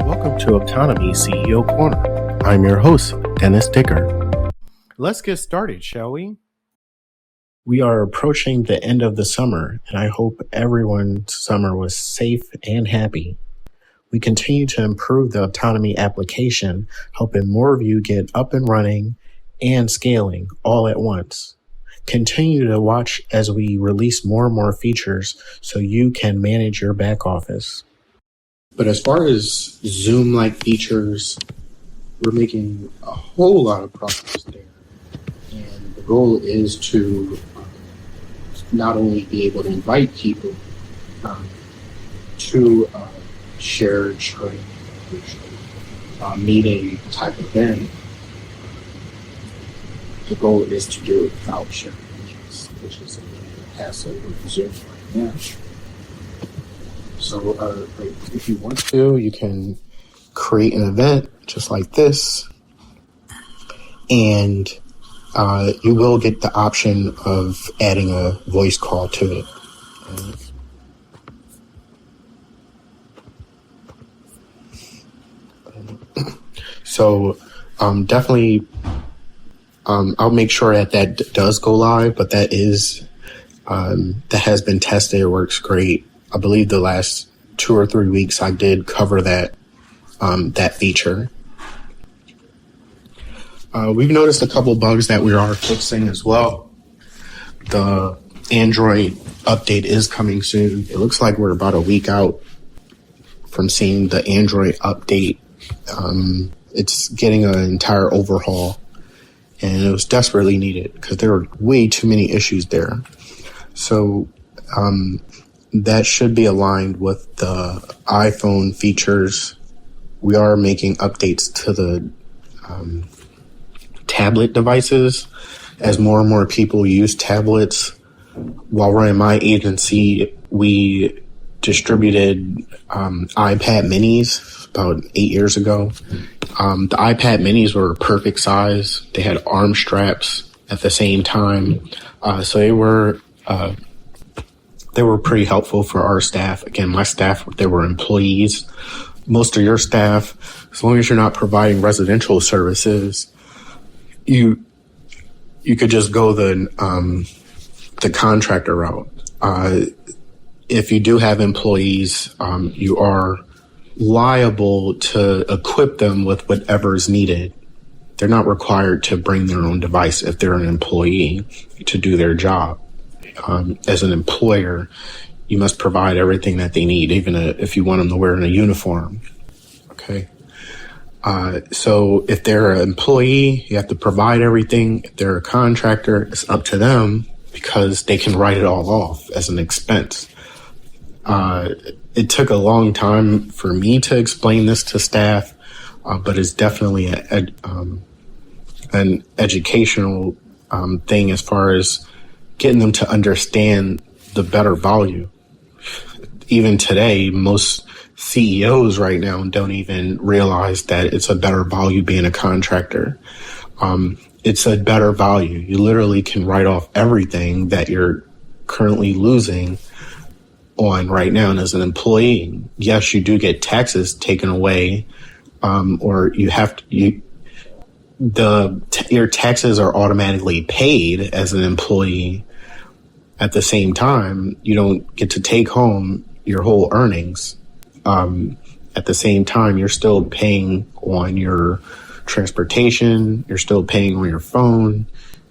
Welcome to Optonome CEO Corner. I'm your host, Dennis Dicker. Let's get started, shall we? We are approaching the end of the summer, and I hope everyone's summer was safe and happy. We continue to improve the Optonome application, helping more of you get up and running and scaling all at once. Continue to watch as we release more and more features so you can manage your back office. But as far as Zoom-like features, we're making a whole lot of progress there. And the goal is to not only be able to invite people to shared screen, meeting type event. The goal is to do it without sharing images, which is a hassle with Zoom right now. So if you want to, you can create an event just like this, and you will get the option of adding a voice call to it. So definitely, I'll make sure that does go live, but that has been tested. It works great. I believe the last 2 or 3 weeks I did cover that feature. We've noticed a couple bugs that we are fixing as well. The Android update is coming soon. It looks like we're about a week out from seeing the Android update. It's getting an entire overhaul, and it was desperately needed because there were way too many issues there. So that should be aligned with the iPhone features. We are making updates to the tablet devices as more and more people use tablets. While running my agency, we distributed iPad minis about 8 years ago. The iPad minis were perfect size. They had arm straps at the same time. So they were pretty helpful for our staff. Again, my staff, they were employees. Most of your staff, as long as you're not providing residential services, you could just go the contractor route. If you do have employees, you are liable to equip them with whatever is needed. They're not required to bring their own device if they're an employee to do their job. As an employer, you must provide everything that they need, even if you want them to wear in a uniform. Okay. So if they're an employee, you have to provide everything. If they're a contractor, it's up to them because they can write it all off as an expense. It took a long time for me to explain this to staff, but it's definitely an educational thing as far as getting them to understand the better value. Even today, most CEOs right now don't even realize that it's a better value being a contractor. It's a better value. You literally can write off everything that you're currently losing on right now. And as an employee, yes, you do get taxes taken away, or you have to, your taxes are automatically paid as an employee. At the same time, you don't get to take home your whole earnings. At the same time, you're still paying on your transportation. You're still paying on your phone.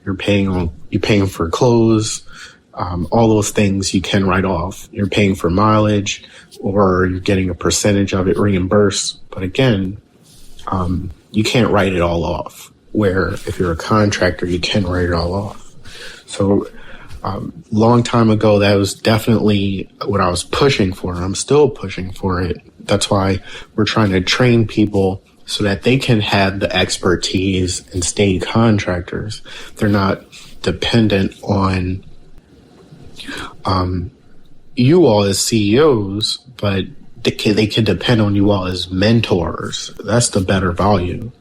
You're paying for clothes. All those things you can write off. You're paying for mileage, or you're getting a percentage of it reimbursed. But again, you can't write it all off. Where if you're a contractor, you can write it all off. So long time ago, that was definitely what I was pushing for. I'm still pushing for it. That's why we're trying to train people so that they can have the expertise and stay contractors. They're not dependent on you all as CEOs, but they can depend on you all as mentors. That's the better value.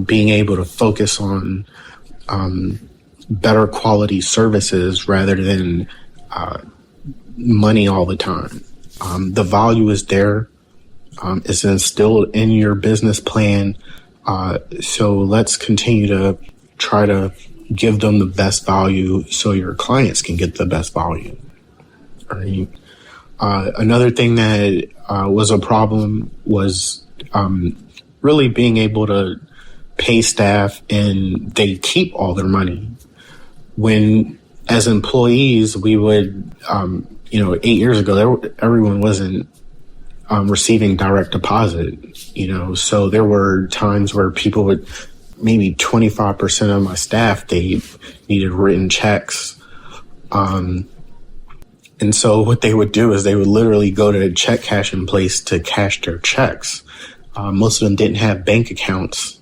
Being able to focus on better quality services rather than money all the time. The value is there. It's instilled in your business plan. So let's continue to try to give them the best value so your clients can get the best value. All right. Another thing that was a problem was really being able to pay staff and they keep all their money. When, as employees, we would, 8 years ago, everyone wasn't receiving direct deposit, so there were times where people would, maybe 25% of my staff, they needed written checks. And so what they would do is they would literally go to a check cashing place to cash their checks. Most of them didn't have bank accounts.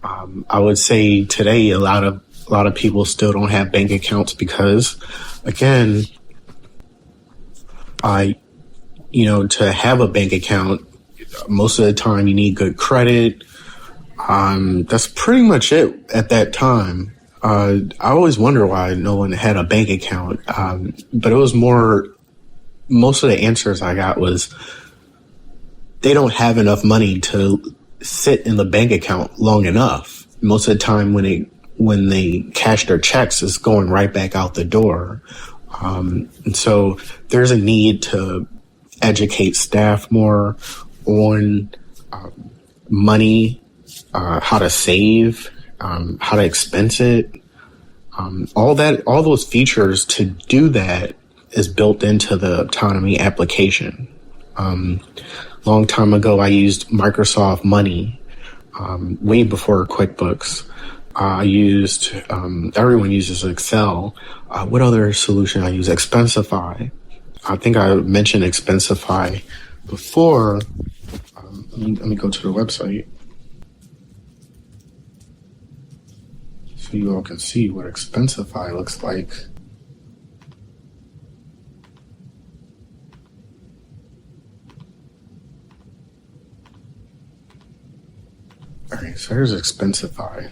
I would say today a lot of people still don't have bank accounts because, again, to have a bank account, most of the time you need good credit. That's pretty much it at that time. I always wonder why no one had a bank account. But it was most of the answers I got was they don't have enough money to sit in the bank account long enough. Most of the time when they cash their checks, it's going right back out the door. And so there's a need to educate staff more on money, how to save, how to expense it. All those features to do that is built into the Optonome application. Long time ago, I used Microsoft Money, way before QuickBooks. Everyone uses Excel. What other solution I use? Expensify. I think I mentioned Expensify before. Let me go to the website so you all can see what Expensify looks like. All right, so here's Expensify.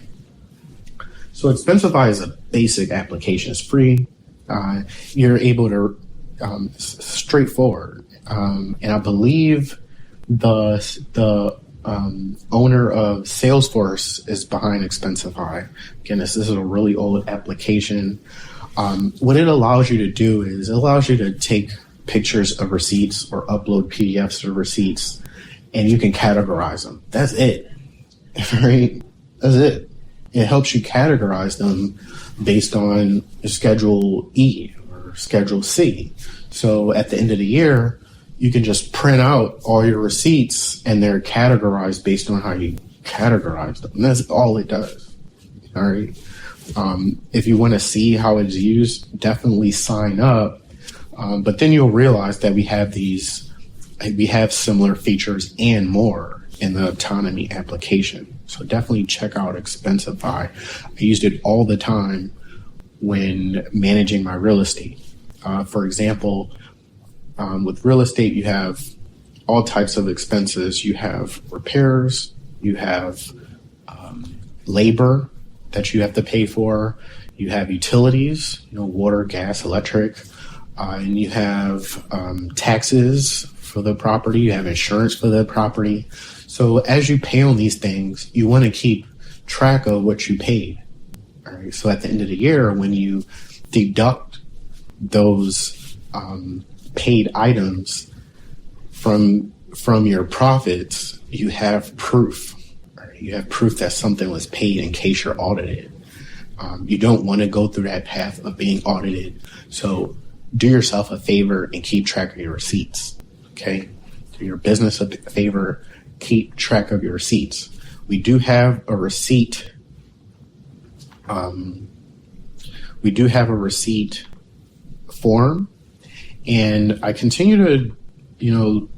So Expensify is a basic application. It's free. You're able to straightforward. And I believe the owner of Salesforce is behind Expensify. Again, this is a really old application. What it allows you to do is it allows you to take pictures of receipts or upload PDFs of receipts, and you can categorize them. That's it. Right? That's it. It helps you categorize them based on Schedule E or Schedule C. So at the end of the year, you can just print out all your receipts and they're categorized based on how you categorize them. And that's all it does. All right. If you want to see how it's used, definitely sign up. But then you'll realize that we have similar features and more in the Optonome application. So definitely check out Expensify. I used it all the time when managing my real estate. For example, with real estate, you have all types of expenses. You have repairs, you have labor that you have to pay for, you have utilities, water, gas, electric, and you have taxes for the property, you have insurance for the property. So as you pay on these things, you want to keep track of what you paid. All right. So at the end of the year, when you deduct those paid items from your profits, you have proof. Right? You have proof that something was paid in case you're audited. You don't want to go through that path of being audited. So do yourself a favor and keep track of your receipts. Okay? Do your business a favor. Keep track of your receipts. We do have a receipt. We do have a receipt form, and I continue to,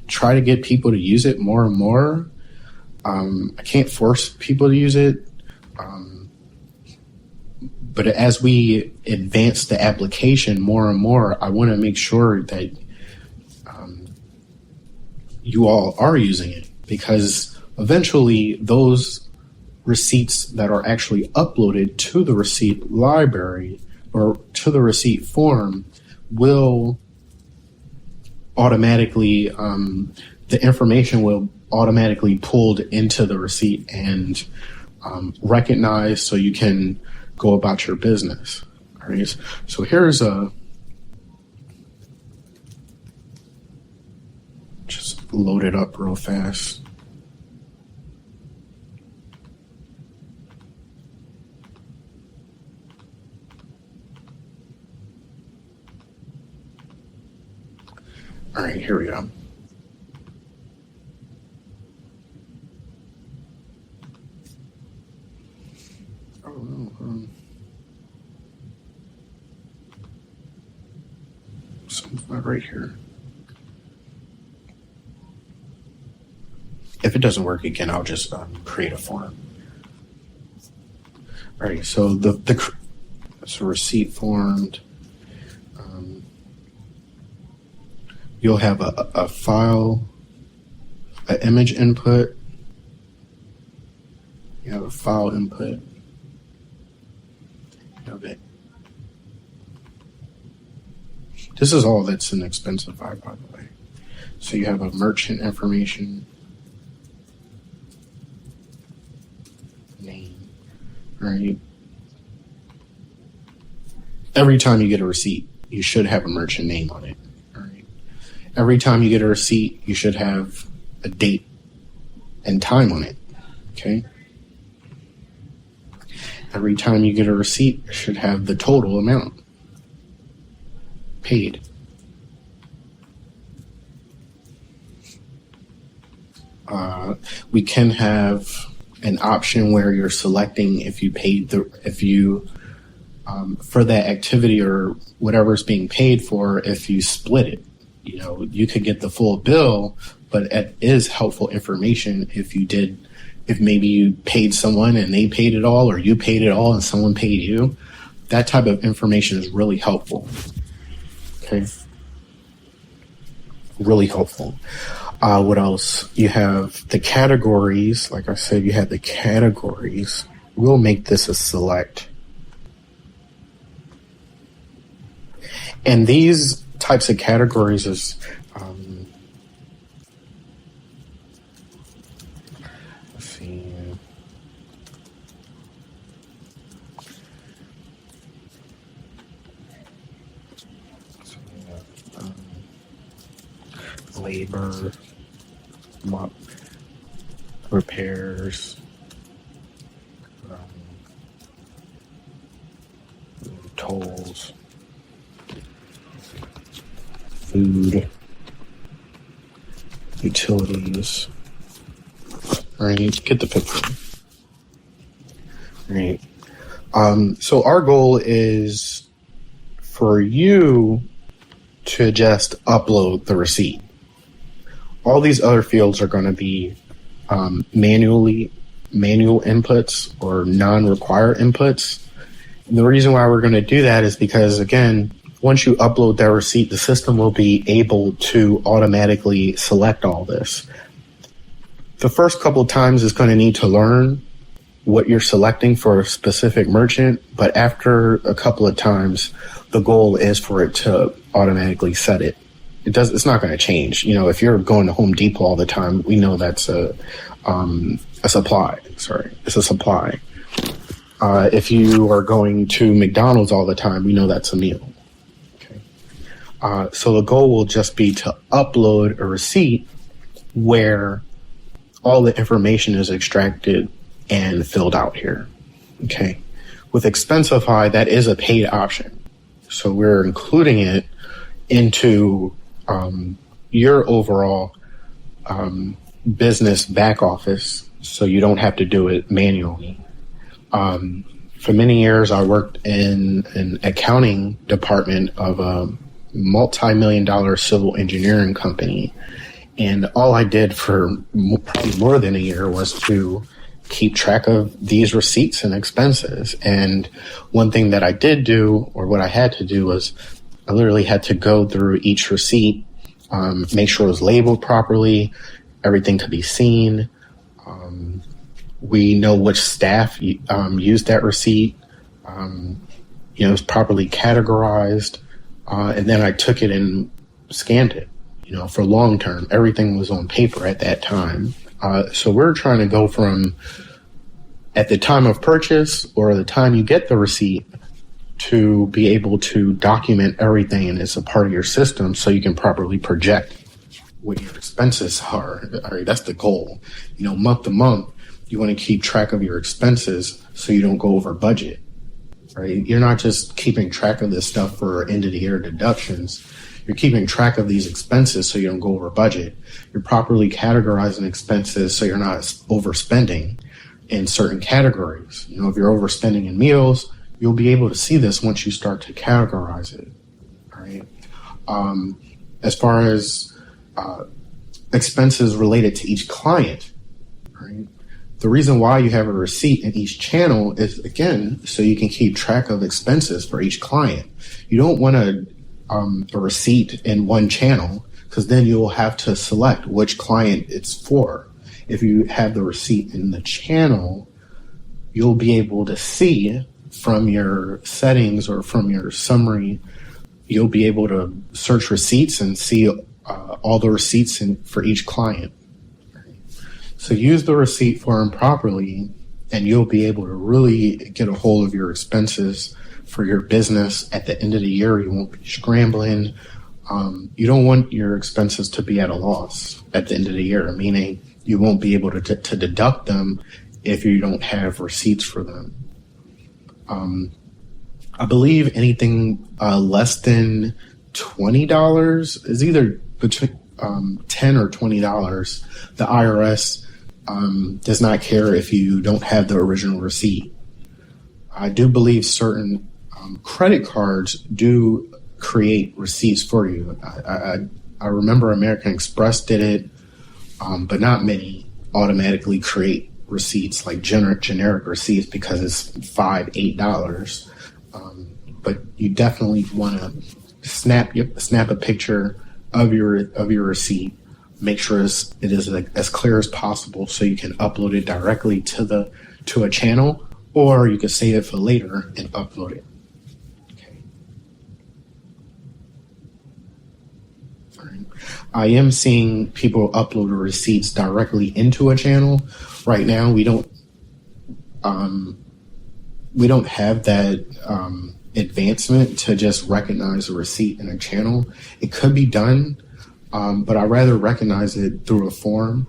try to get people to use it more and more. I can't force people to use it. But as we advance the application more and more, I want to make sure that you all are using it, because eventually those receipts that are actually uploaded to the receipt library or to the receipt form will automatically, the information will automatically pulled into the receipt and recognized, so you can go about your business. All right. So here's just load it up real fast. All right, here we go. Oh, no. Something's not right here. If it doesn't work again, I'll just create a form. All right, so it's a receipt formed. You'll have a file, an image input. You have a file input. Okay. This is all that's in Expensify, by the way. So you have a merchant information, name, right? Every time you get a receipt, you should have a merchant name on it. Every time you get a receipt, you should have a date and time on it, okay? Every time you get a receipt, it should have the total amount paid. We can have an option where you're selecting if you paid for that activity or whatever is being paid for, if you split it. You could get the full bill, but it is helpful information if maybe you paid someone and they paid it all, or you paid it all and someone paid you. That type of information is really helpful. Okay. Really helpful. What else? You have the categories. Like I said, you have the categories. We'll make this a select. And these types of categories is let's see, labor, repairs, tolls, food, utilities. All right, get the picture. All right. So our goal is for you to just upload the receipt. All these other fields are going to be manual inputs or non-required inputs. And the reason why we're going to do that is because, again, once you upload that receipt, the system will be able to automatically select all this. The first couple of times it's going to need to learn what you're selecting for a specific merchant, but after a couple of times, the goal is for it to automatically set it. It's not going to change. If you're going to Home Depot all the time, we know that's a supply. Sorry, it's a supply. If you are going to McDonald's all the time, we know that's a meal. So the goal will just be to upload a receipt where all the information is extracted and filled out here. Okay. With Expensify, that is a paid option. So we're including it into your overall business back office so you don't have to do it manually. For many years, I worked in an accounting department of a multi-million-dollar civil engineering company. And all I did for probably more than a year was to keep track of these receipts and expenses. And one thing that I did do, or what I had to do, was I literally had to go through each receipt, make sure it was labeled properly, everything could be seen. We know which staff used that receipt. It was properly categorized. And then I took it and scanned it, for long term. Everything was on paper at that time. So we're trying to go from at the time of purchase or the time you get the receipt to be able to document everything and it's a part of your system so you can properly project what your expenses are. All right, that's the goal. Month to month, you want to keep track of your expenses so you don't go over budget. Right? You're not just keeping track of this stuff for end of the year deductions. You're keeping track of these expenses so you don't go over budget. You're properly categorizing expenses so you're not overspending in certain categories. If you're overspending in meals, you'll be able to see this once you start to categorize it. All right. As far as expenses related to each client, right? The reason why you have a receipt in each channel is, again, so you can keep track of expenses for each client. You don't want a receipt in one channel, because then you'll have to select which client it's for. If you have the receipt in the channel, you'll be able to see from your settings or from your summary, you'll be able to search receipts and see all the receipts for each client. So use the receipt form properly, and you'll be able to really get a hold of your expenses for your business. At the end of the year, you won't be scrambling. You don't want your expenses to be at a loss at the end of the year, meaning you won't be able to deduct them if you don't have receipts for them. I believe anything less than $20 is either between $10 or $20. The IRS does not care if you don't have the original receipt. I do believe certain credit cards do create receipts for you. I remember American Express did it, but not many automatically create receipts, like generic receipts, because it's $5, $8. But you definitely want to snap a picture of your receipt. Make sure it is as clear as possible so you can upload it directly to a channel, or you can save it for later and upload it. Okay. All right. I am seeing people upload the receipts directly into a channel. Right now, we don't have that advancement to just recognize a receipt in a channel. It could be done. But I'd rather recognize it through a form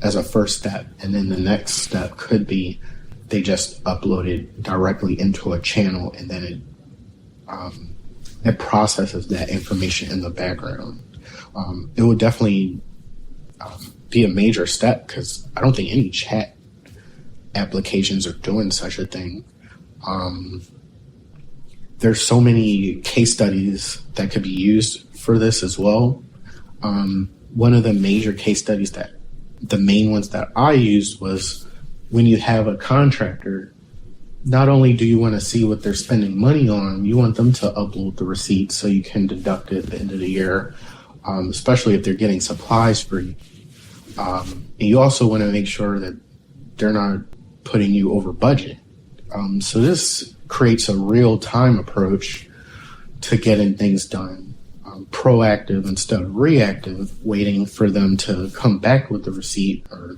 as a first step. And then the next step could be they just upload it directly into a channel, and then it processes that information in the background. It would definitely be a major step, because I don't think any chat applications are doing such a thing. There's so many case studies that could be used for this as well. One of the major case studies the main ones that I used was when you have a contractor, not only do you want to see what they're spending money on, you want them to upload the receipt so you can deduct it at the end of the year, especially if they're getting supplies free. And you also want to make sure that they're not putting you over budget. So this creates a real-time approach to getting things done. Proactive instead of reactive, waiting for them to come back with the receipt or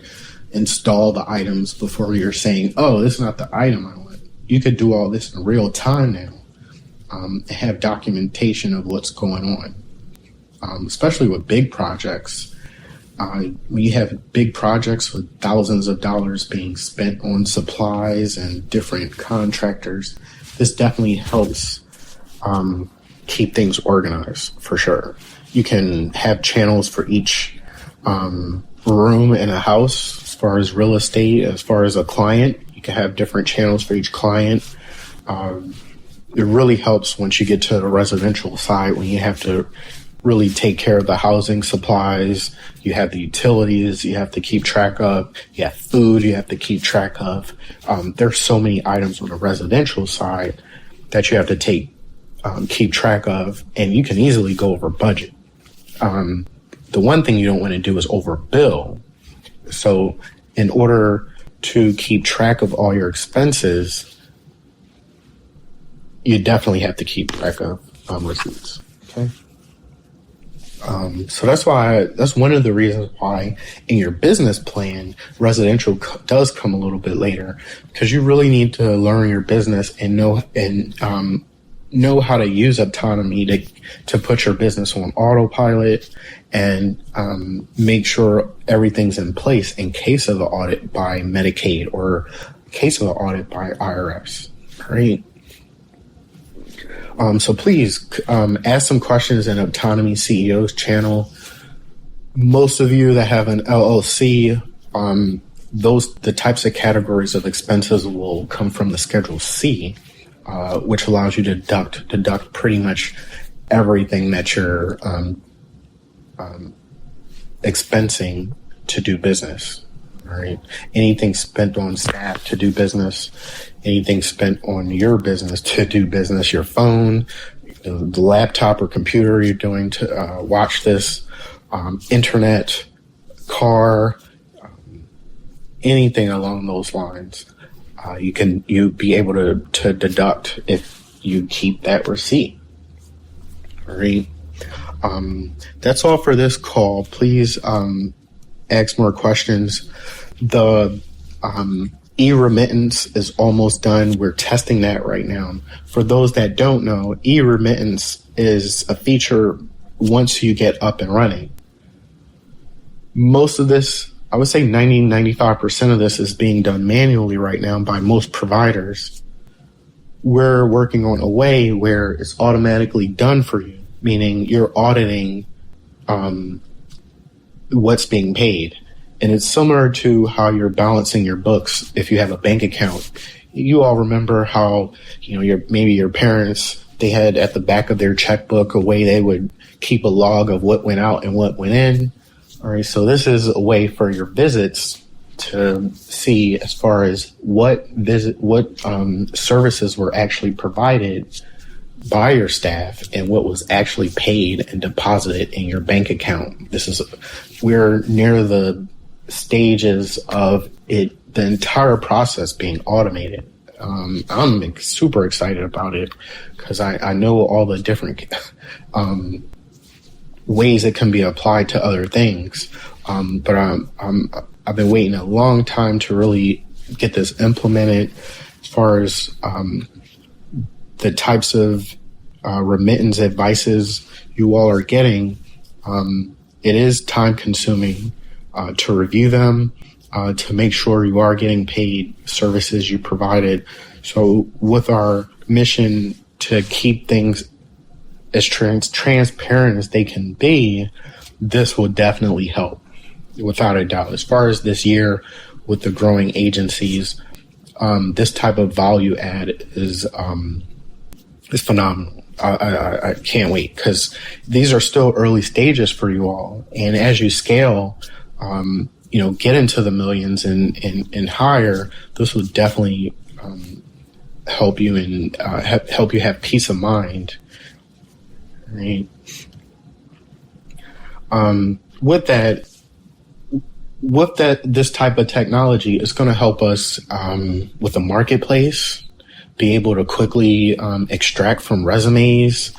install the items before you're saying, oh, this is not the item I want. You could do all this in real time now, and have documentation of what's going on, especially with big projects. When you have big projects with thousands of dollars being spent on supplies and different contractors, this definitely helps keep things organized, for sure. You can have channels for each room in a house, far as real estate, as far as a client. You can have different channels for each client. It really helps once you get to the residential side, when you have to really take care of the housing supplies. You have the utilities you have to keep track of. You have food you have to keep track of. There's so many items on the residential side that you have to keep track of, and you can easily go over budget. The one thing you don't want to do is overbill. So in order to keep track of all your expenses, you definitely have to keep track of receipts. Okay. So that's one of the reasons why in your business plan, residential does come a little bit later, because you really need to learn your business and know how to use Optonome to put your business on autopilot and make sure everything's in place in case of an audit by Medicaid or in case of an audit by IRS. Right? So please ask some questions in Optonome CEO's channel. Most of you that have an LLC, the types of categories of expenses will come from the Schedule C, which allows you to deduct pretty much everything that you're expensing to do business. All right. Anything spent on staff to do business, anything spent on your business to do business, your phone, the laptop or computer you're doing to watch this, internet, car, anything along those lines. You'll be able to deduct if you keep that receipt. All right. That's all for this call. Please ask more questions. The eRemittance is almost done. We're testing that right now. For those that don't know, eRemittance is a feature once you get up and running. Most of this, I would say 95% of this is being done manually right now by most providers. We're working on a way where it's automatically done for you, meaning you're auditing what's being paid. And it's similar to how you're balancing your books if you have a bank account. You all remember how, maybe your parents, they had at the back of their checkbook a way they would keep a log of what went out and what went in. All right, so this is a way for your visits to see as far as what services were actually provided by your staff and what was actually paid and deposited in your bank account. We're near the stages of it, the entire process being automated. I'm super excited about it because I know all the different ways it can be applied to other things. But I've been waiting a long time to really get this implemented as far as the types of remittance advices you all are getting. It is time consuming to review them, to make sure you are getting paid services you provided. So with our mission to keep things as transparent as they can be, this will definitely help, without a doubt. As far as this year with the growing agencies, this type of value add is phenomenal. I can't wait, because these are still early stages for you all. And as you scale, get into the millions and higher, this will definitely help you and help you have peace of mind. Right. With that, this type of technology is going to help us with the marketplace, be able to quickly extract from resumes,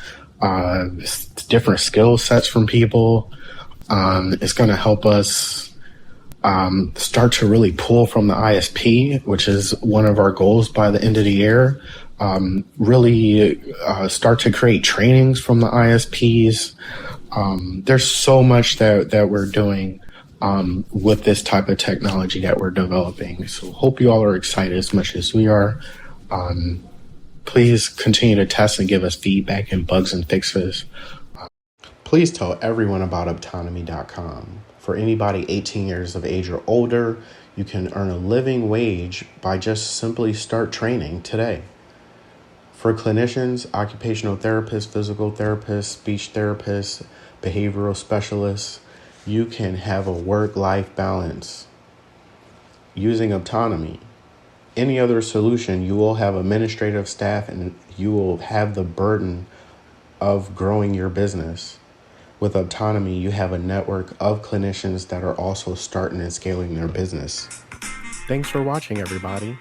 different skill sets from people. It's going to help us start to really pull from the ISP, which is one of our goals by the end of the year. Really start to create trainings from the ISPs. There's so much that we're doing with this type of technology that we're developing. So hope you all are excited as much as we are. Please continue to test and give us feedback and bugs and fixes. Please tell everyone about Optonome.com. For anybody 18 years of age or older, You can earn a living wage by just simply start training today. For clinicians, occupational therapists, physical therapists, speech therapists, behavioral specialists, you can have a work-life balance using Optonome. Any other solution, you will have administrative staff and you will have the burden of growing your business. With Optonome, you have a network of clinicians that are also starting and scaling their business. Thanks for watching, everybody.